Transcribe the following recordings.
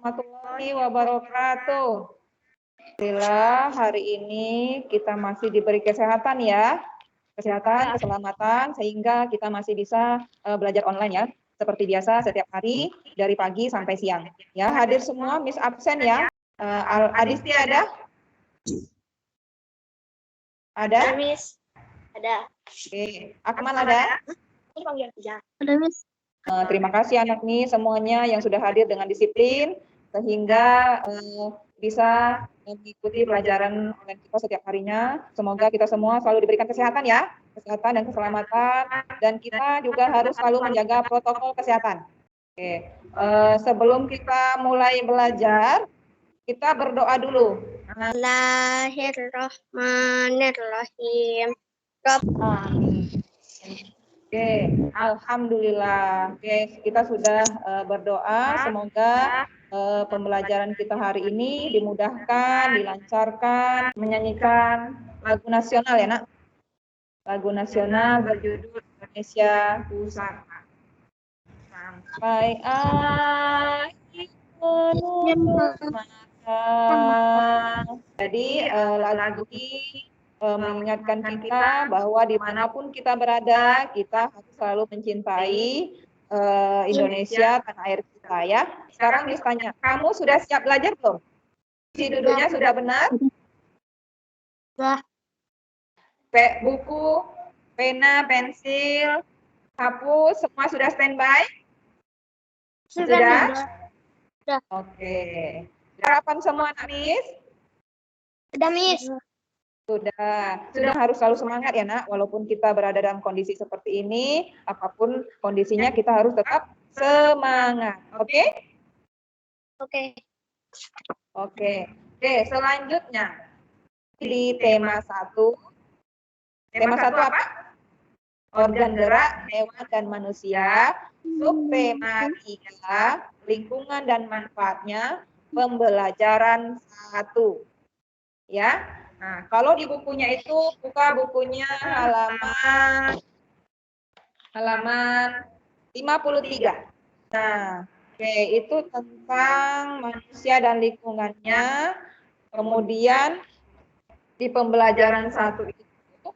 warahmatullahi wabarakatuh. Alhamdulillah hari ini kita masih diberi kesehatan ya. Kesehatan, keselamatan, sehingga kita masih bisa belajar online ya. Seperti biasa setiap hari dari pagi sampai siang. Ya, hadir semua, Miss absen ya. Adisti ada? Ada? Miss. Ada. Oke. Akmal ada? Ada, Miss. Terima kasih anak nih semuanya yang sudah hadir dengan disiplin sehingga bisa mengikuti pelajaran online kita setiap harinya. Semoga kita semua selalu diberikan kesehatan ya, kesehatan dan keselamatan, dan kita juga harus selalu menjaga protokol kesehatan. Oke, sebelum kita mulai belajar, kita berdoa dulu. Bismillahirrahmanirrahim. Amin. Oke, alhamdulillah. Oke, kita sudah berdoa. Semoga pembelajaran kita hari ini dimudahkan, dilancarkan, menyanyikan lagu nasional ya, Nak. Lagu nasional berjudul Indonesia Pusaka. Sampai akhir menutup mata. Jadi lagu ini mengingatkan kita bahwa dimanapun kita berada, kita harus selalu mencintai Indonesia, tanah air kita ya. Sekarang Miss tanya, kamu sudah siap belajar belum? Isi duduknya sudah benar? Sudah. Buku, pena, pensil, hapus, semua sudah standby? Sudah? Oke. Harapan semua anak Miss? Sudah, Miss. Sudah harus selalu semangat ya Nak, walaupun kita berada dalam kondisi seperti ini, apapun kondisinya kita harus tetap semangat, oke? Oke, selanjutnya di tema 1. Tema 1 apa? Organ gerak hewan dan manusia. Subtema 3, lingkungan dan manfaatnya, pembelajaran 1. Ya. Nah, kalau di bukunya itu buka bukunya halaman 53. Nah, oke, itu tentang manusia dan lingkungannya. Kemudian di pembelajaran 1 itu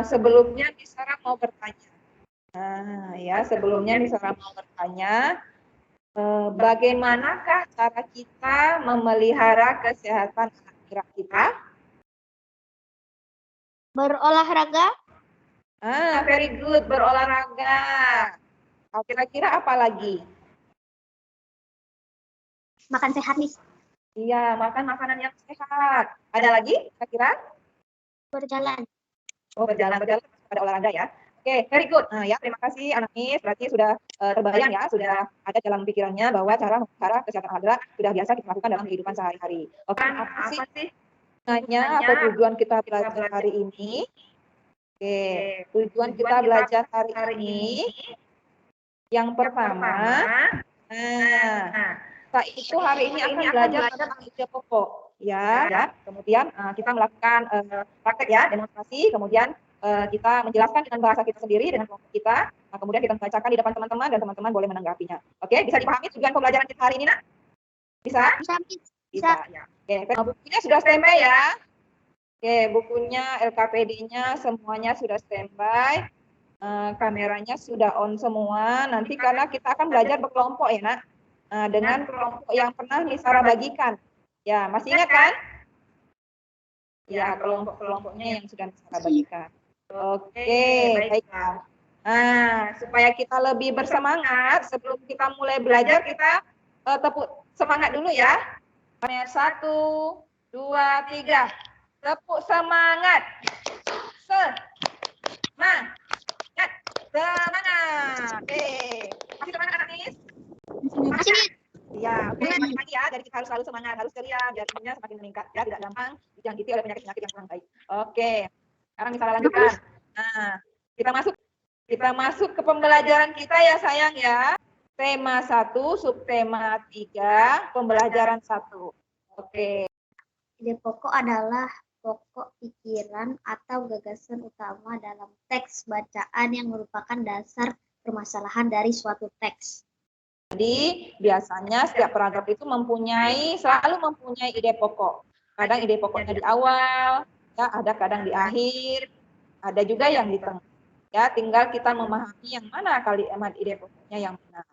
sebelumnya Miss Sarah mau bertanya. Nah, ya, sebelumnya Miss Sarah mau bertanya, bagaimanakah cara kita memelihara kesehatan anak gerak kita? Berolahraga. Very good, berolahraga. Kira-kira apa lagi? Makan sehat, Miss. Iya, makan makanan yang sehat. Ada lagi kira-kira? Berjalan. Oh, berjalan pada olahraga ya. Oke, very good. Nah, ya, terima kasih anak Miss. Berarti sudah terbayang ya, sudah ada dalam pikirannya bahwa cara kesehatan anak gerak sudah biasa kita lakukan dalam kehidupan sehari-hari. Oke, apa sih gunanya atau tujuan kita belajar hari ini? Oke, tujuan kita belajar hari ini yang pertama, kita itu hari ini akan belajar tentang ide pokok, ya. Kemudian kita melakukan praktek ya, demonstrasi. Kemudian kita menjelaskan dengan bahasa kita sendiri dengan kelompok kita. Nah, kemudian kita membacakan di depan teman-teman dan teman-teman boleh menanggapinya. Oke, bisa dipahami tujuan pembelajaran kita hari ini, Nak? Bisa? Bisa. Ya. Oke, bukunya sudah standby ya. Oke, bukunya, LKPD-nya semuanya sudah standby. Kameranya sudah on semua. Nanti karena kita akan belajar berkelompok ya, Nak. Dengan kelompok yang pernah Miss Sarah bagikan. Ya, masih ingat kan? Ya, kelompok-kelompoknya yang sudah Miss Sarah bagikan. Oke, baiklah. Nah, supaya kita lebih bersemangat, sebelum kita mulai belajar, kita tepuk semangat dulu ya. 1, 2, 3. Tepuk semangat. Semangat. Oke. Masih semangat anak Miss? Masih, Miss. Ya, oke, semangat lagi ya. Jadi kita harus selalu semangat, harus ceria, biar imunnya semakin meningkat. Ya, tidak gampang dijangkiti oleh penyakit-penyakit yang kurang baik. Oke, sekarang misalnya lanjutkan. Nah, kita masuk ke pembelajaran kita ya sayang ya. Tema 1, subtema 3, pembelajaran 1. Oke. Ide pokok adalah pokok pikiran atau gagasan utama dalam teks bacaan yang merupakan dasar permasalahan dari suatu teks. Jadi biasanya setiap paragraf itu selalu mempunyai ide pokok. Kadang ide pokoknya di awal, ya ada kadang di akhir, ada juga yang di tengah. Ya, tinggal kita memahami yang mana kalimat ide pokoknya yang benar.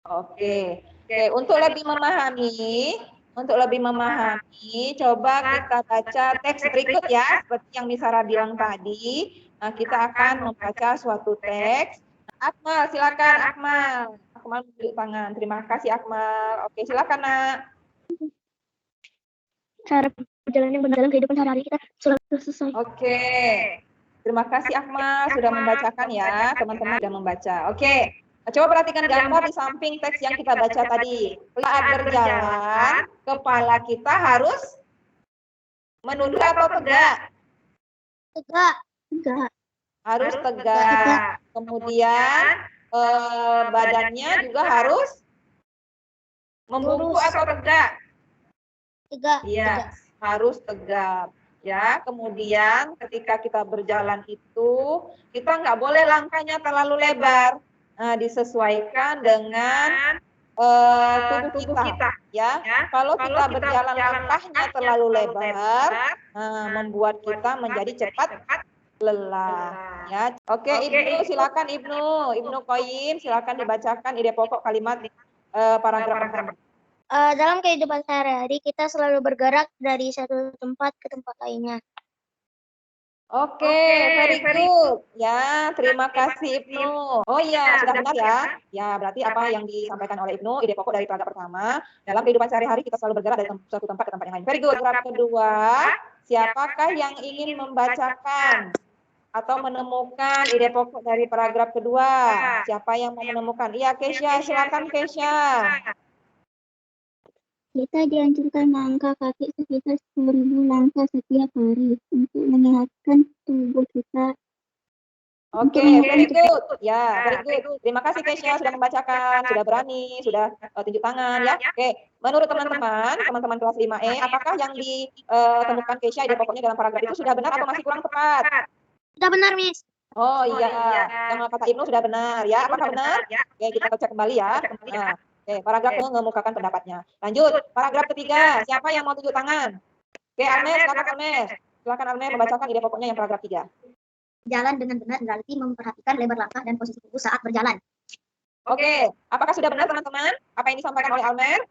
Oke. Untuk lebih memahami, coba kita baca teks berikut ya, seperti yang Misara bilang tadi. Nah, kita akan membaca suatu teks. Akmal, silakan Akmal. Akmal menunjuk tangan. Terima kasih Akmal. Oke, silakan Nak. Cara berjalan kehidupan sehari-hari kita sudah selesai. Oke. Terima kasih Akmal sudah membacakan ya. Teman-teman sudah membaca. Oke. Coba perhatikan gambar di samping teks yang kita baca tadi. Saat berjalan, kepala kita harus menunduk atau tegak? Tegak. Harus tegak. Kemudian badannya juga harus membungkuk atau tegak? Tegak. Iya, harus tegak. Ya, kemudian ketika kita berjalan itu, kita nggak boleh langkahnya terlalu lebar. Nah, disesuaikan dengan tubuh kita. Ya, kalau kita berjalan langkahnya terlalu lebar, membuat kita menjadi cepat lelah. Ya, oke Ibnu, silakan Ibnu Qoyim, silakan dibacakan ide pokok kalimat paragraf pertama. Dalam kehidupan sehari-hari kita selalu bergerak dari satu tempat ke tempat lainnya. Oke, very good. Ya, terima kasih Ibnu. Oh iya, sudah benar ya. Ya, berarti apa yang disampaikan oleh Ibnu, ide pokok dari paragraf pertama, dalam kehidupan sehari-hari kita selalu bergerak dari suatu tempat ke tempat yang lain. Very good. Paragraf kedua, siapakah yang ingin membacakan atau menemukan ide pokok dari paragraf kedua? Siapa yang mau menemukan? Iya, Kesha, silakan Kesha. Kita dianjurkan langkah kaki sekitar 10.000 langkah setiap hari untuk menyehatkan tubuh kita. Oke, very good. Ya, very good. Terima kasih Kesha sudah membacakan, sudah berani, sudah tunjuk tangan ya. Oke, menurut teman-teman kelas 5E, apakah yang ditemukan Kesha ide pokoknya dalam paragraf itu sudah benar atau masih kurang tepat? Sudah benar, Miss. Oh iya, yang kata Ibnu sudah benar ya. Apakah benar? Oke, kita cek kembali ya. Nah, oke, paragraf mengemukakan pendapatnya. Lanjut, paragraf ketiga. Siapa yang mau tunjuk tangan? Oke, Almes, silakan Almes. Silakan Almes membacakan ide pokoknya yang paragraf 3. Jalan dengan benar berarti memperhatikan lebar langkah dan posisi tubuh saat berjalan. Oke, apakah sudah benar teman-teman? Apa yang disampaikan oleh Almes?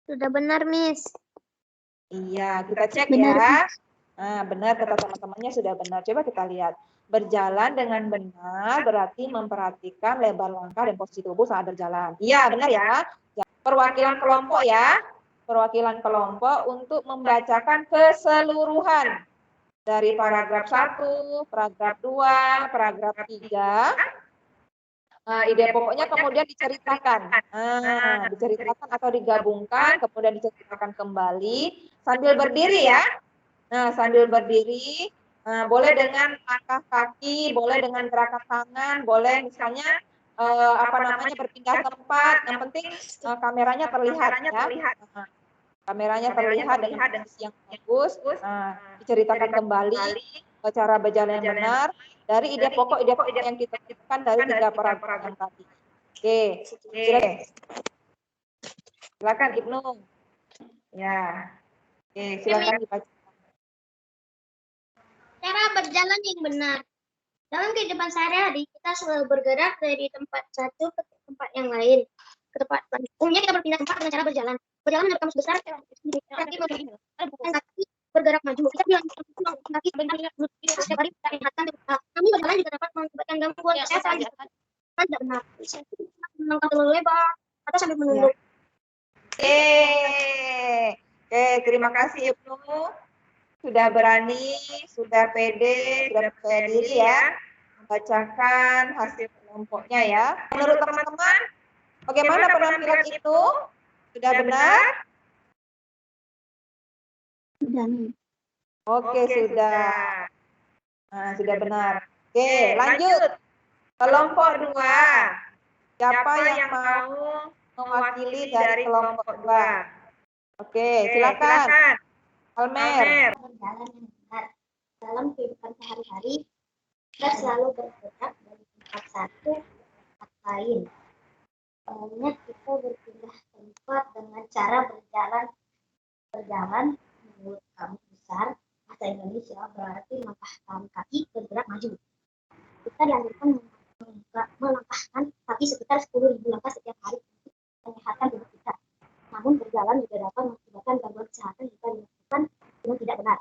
Sudah benar, Miss. Iya, kita cek ya. Nah, benar kata teman-temannya sudah benar. Coba kita lihat. Berjalan dengan benar berarti memperhatikan lebar langkah dan posisi tubuh saat berjalan. Iya, benar ya. Perwakilan kelompok ya. Perwakilan kelompok untuk membacakan keseluruhan dari paragraf 1, paragraf 2, paragraf 3. Ide pokoknya kemudian diceritakan. Diceritakan atau digabungkan, kemudian diceritakan kembali sambil berdiri ya. Nah, sambil berdiri, boleh dengan langkah kaki, boleh dengan gerakan tangan, boleh misalnya berpindah tempat. Yang penting kameranya terlihat ya. Kameranya terlihat dengan posisi yang bagus. Diceritakan kembali cara berjalan yang benar dari ide pokok yang kita temukan dari 3 paragraf yang tadi. Oke, silakan Ibnu. Ya, oke, silakan dibaca. Cara berjalan yang benar. Dalam kehidupan sehari-hari, kita selalu bergerak dari tempat satu ke tempat yang lain. Ke tempat lain. Umumnya kita berpindah tempat dengan cara berjalan. Berjalan dari kamus besar, kaki bergerak maju. Kita bilang kaki setiap hari kita ingatkan. Kami berjalan juga dapat mengakibatkan gangguan kesehatan. Tidak benar. Melangkah terlalu lebar atau sambil menunduk. Oke, terima kasih Ibnu. Sudah berani, sudah pede, sudah percaya diri ya, membacakan hasil kelompoknya ya. Menurut teman-teman, bagaimana penampilan itu? Sudah benar? Sudah. Oke, sudah. Nah, sudah benar. Oke, lanjut. Kelompok 2. Siapa yang mau mewakili dari kelompok 2? Oke, silakan. Almer. Berjalan yang benar. Dalam kehidupan sehari-hari, kita selalu bergerak dari tempat satu ke tempat lain. Banyak kita berpindah tempat dengan cara berjalan menurut kamu besar bahasa Indonesia berarti melangkahkan kaki bergerak maju. Kita dianjurkan melangkahkan kaki sekitar 10.000 langkah setiap hari untuk menyehatkan tubuh kita. Namun berjalan juga dapat mengakibatkan gangguan kesehatan jika dilakukan dengan tidak benar.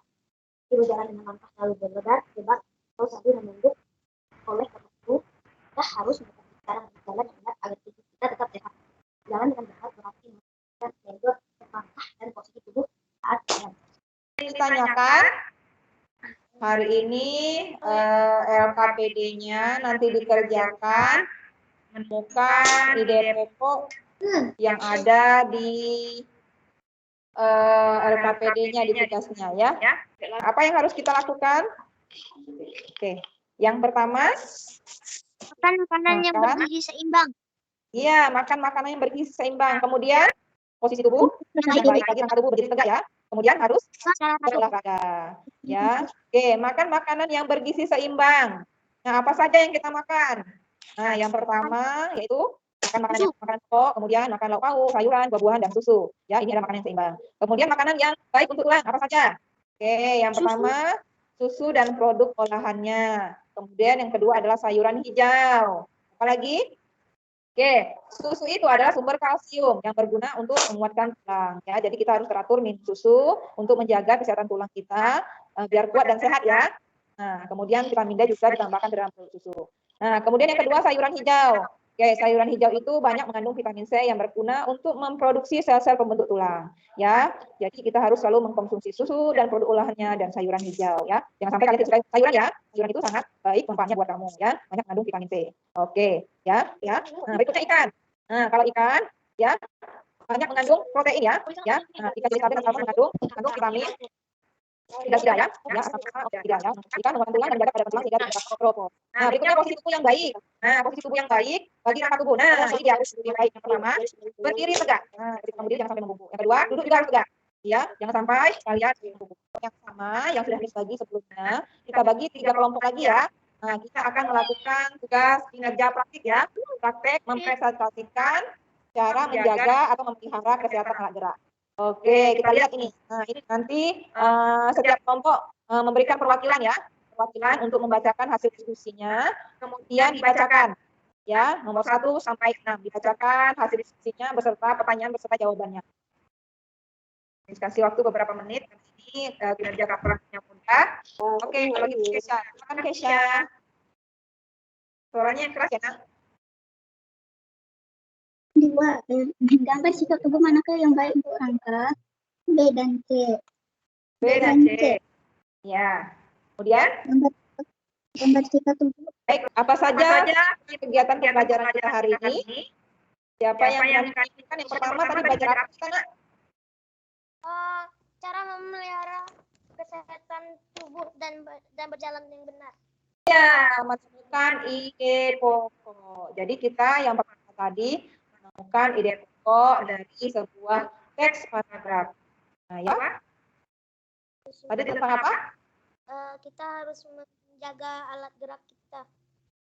Berjalan dengan langkah terlalu berlebar atau sambil menunduk oleh karena itu kita harus mengetahui cara berjalan yang benar agar tubuh kita tetap sehat. Jalan dengan benar berarti menggunakan jalur langkah dan posisi tubuh saat jalan. Ditanyakan hari ini LKPD-nya nanti dikerjakan menemukan ide pokok yang ada di LKPD-nya di tugasnya ya. Apa yang harus kita lakukan? Oke, yang pertama Makan makanan yang bergizi seimbang. Iya, makan makanan yang bergizi seimbang. Kemudian posisi tubuh yang baik lagi, angkat tubuh berdiri tegak ya. Kemudian harus berolahraga. Ya, oke, makan makanan yang bergizi seimbang. Nah, apa saja yang kita makan? Nah, yang pertama yaitu makan pokok, kemudian makan lauk pauk, sayuran, buah-buahan, dan susu. Ya, ini adalah makanan yang seimbang. Kemudian makanan yang baik untuk tulang, apa saja? Oke, yang pertama susu dan produk olahannya. Kemudian yang kedua adalah sayuran hijau. Apalagi? Oke, susu itu adalah sumber kalsium yang berguna untuk menguatkan tulang. Ya, jadi kita harus teratur minum susu untuk menjaga kesehatan tulang kita biar kuat dan sehat ya. Nah, kemudian vitamin D juga ditambahkan dalam susu. Nah, kemudian yang kedua sayuran hijau. Oke, sayuran hijau itu banyak mengandung vitamin C yang berguna untuk memproduksi sel-sel pembentuk tulang. Ya, jadi kita harus selalu mengkonsumsi susu dan produk olahannya dan sayuran hijau. Ya, jangan sampai kalian tidak suka sayuran ya. Sayuran itu sangat baik manfaatnya buat kamu ya. Banyak mengandung vitamin C. Oke, ya. Nah, berikutnya ikan. Nah, kalau ikan ya banyak mengandung protein ya. Nah, ikan jenis sarden dan salmon mengandung vitamin tidak ya, tidak ya. Ikan menguatkan tulang dan menjaga pada tulang sehingga tidak terpropos. Nah, berikutnya posisi tubuh yang baik. Nah, posisi tubuh yang baik bagi angkat tubuh. Nah, ini dia posisi tubuh yang baik. Yang pertama, berdiri tegak. Nah, ketika berdiri jangan sampai membungkuk. Yang kedua, duduk juga harus tegak. Ya, jangan sampai kalian membungkuk. Yang sama yang sudah dibagi sebelumnya, kita bagi 3 kelompok lagi ya. Nah, kita akan melakukan tugas kinerja praktik ya. Praktek mempresentasikan cara menjaga atau memelihara kesehatan alat gerak. Oke, kita lihat ini. Nah, ini nanti setiap kelompok memberikan perwakilan ya, perwakilan untuk membacakan hasil diskusinya, kemudian dibacakan ya, nomor 1 sampai 6 dibacakan hasil diskusinya beserta pertanyaan beserta jawabannya. Kasih waktu beberapa menit. Ini kinerja praktiknya mudah. Oke, kalau gitu Kesha, silakan Kesha. Suaranya yang keras ya, Nak. 2. Gambar sikap tubuh manakah yang baik untuk rangka? B dan C. B dan C. Ya. Kemudian? Gambar sikap tubuh. Baik, apa saja kegiatan pembelajaran kita hari ini? Siapa yang menyampaikan? Yang pertama tadi belajar apa kita, Nak? Cara memelihara kesehatan tubuh dan berjalan yang benar. Ya, menemukan ide pokok. Jadi kita yang pertama tadi menemukan ide pokok dari sebuah teks paragraf. Nah, ya. Tadi tentang apa? Kita harus menjaga alat gerak kita.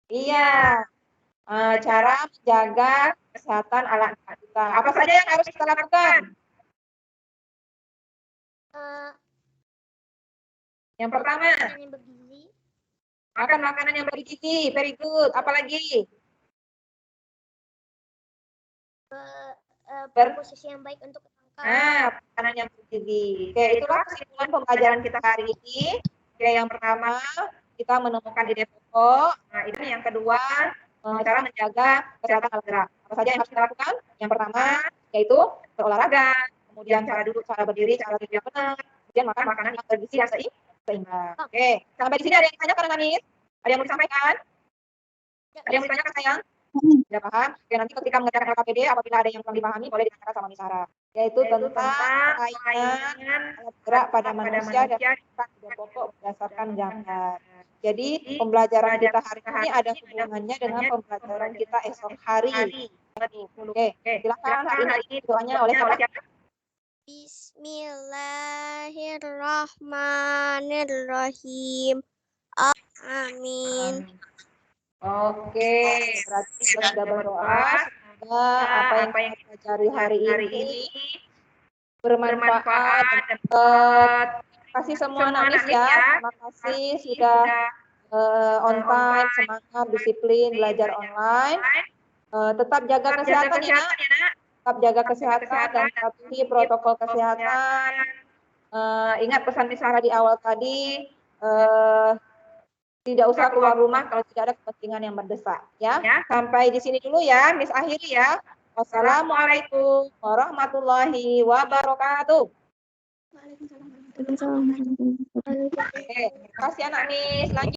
Iya. Cara menjaga kesehatan alat gerak kita. Apa saja yang harus kita lakukan? Yang pertama, makan makanan yang bergizi. Very good. Apalagi? Berposisi yang baik untuk angkat. Makanan yang bergizi. Oke, itulah kesimpulan pembelajaran kita hari ini. Oke, yang pertama, kita menemukan ide pokok. Nah, ini yang kedua, cara menjaga kesehatan alat gerak. Apa saja yang harus kita lakukan? Yang pertama, yaitu berolahraga. Kemudian cara duduk, cara berdiri, cara tidur yang benar. Kemudian makan makanan yang bergizi dan seimbang. Oke, sampai di sini ada yang ditanya Kak Nanis? Ada yang mau disampaikan? Ada yang mau ditanyakan sayang? Tidak paham? Oke, nanti ketika mengerjakan LKPD, apabila ada yang kurang dipahami, boleh ditanyakan sama Misara. Yaitu tentang persaingan alat gerak pada manusia dan ide pokok berdasarkan gambar. Jadi, pembelajaran kita hari ini ada hubungannya dengan pembelajaran kita esok hari. Oke, silakan hari ini doanya oleh siapa? Bismillahirrahmanirrahim. Amin. Oke, berarti kita sudah berdoa. semoga apa yang kita pelajari hari ini bermanfaat. Terima kasih semua anak Miss ya. Terima kasih sudah on time, semangat, disiplin, belajar online. Tetap jaga kesehatan ya nak. Tetap jaga kesehatan dan patuhi protokol kesehatan. Ingat pesan Miss Sarah di awal tadi, tidak usah keluar rumah kalau tidak ada kepentingan yang mendesak ya. Sampai di sini dulu ya, Miss akhiri ya. Wassalamualaikum warahmatullahi wabarakatuh. Waalaikumsalam warahmatullahi wabarakatuh. Oke, terima kasih anak Miss. Lanjut.